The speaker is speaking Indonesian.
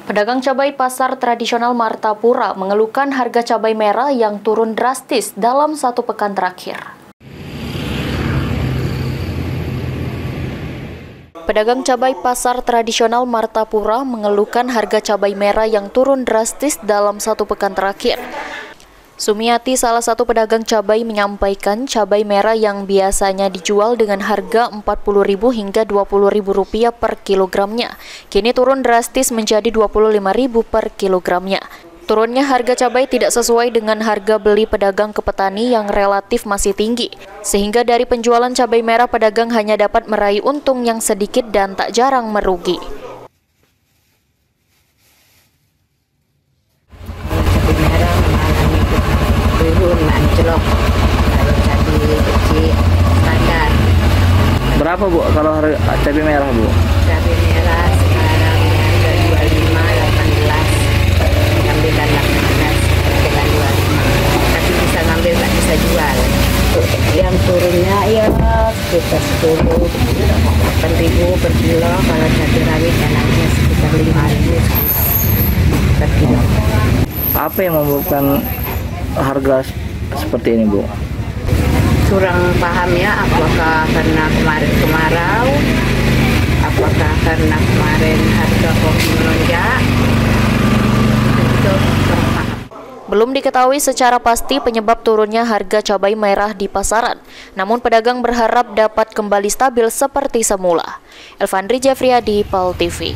Pedagang cabai pasar tradisional Martapura mengeluhkan harga cabai merah yang turun drastis dalam satu pekan terakhir. Pedagang cabai pasar tradisional Martapura mengeluhkan harga cabai merah yang turun drastis dalam satu pekan terakhir. Sumiati, salah satu pedagang cabai, menyampaikan cabai merah yang biasanya dijual dengan harga Rp40.000 hingga Rp20.000 per kilogramnya, kini turun drastis menjadi Rp25.000 per kilogramnya. Turunnya harga cabai tidak sesuai dengan harga beli pedagang ke petani yang relatif masih tinggi, sehingga dari penjualan cabai merah pedagang hanya dapat meraih untung yang sedikit dan tak jarang merugi. Anjlok, kalau cabai kecil standar. Berapa Bu kalau harga cabai merah Bu? Cabai merah sekarang harga 25, 18, ngambil 18 dengan 25. Tapi bisa ngambil, tak bisa jual. Yang turunnya ya sekitar 10, 8.000 per kilo. Kalau cabai rawit naiknya sekitar 5.000 per kilo. Apa yang membuatkan harga seperti ini Bu? Kurang paham ya, apakah karena kemarin kemarau, apakah karena kemarin harga kopi melonjak, itu kurang paham. Belum diketahui secara pasti penyebab turunnya harga cabai merah di pasaran, namun pedagang berharap dapat kembali stabil seperti semula. Elvandri Jeffriyadi, PAL TV.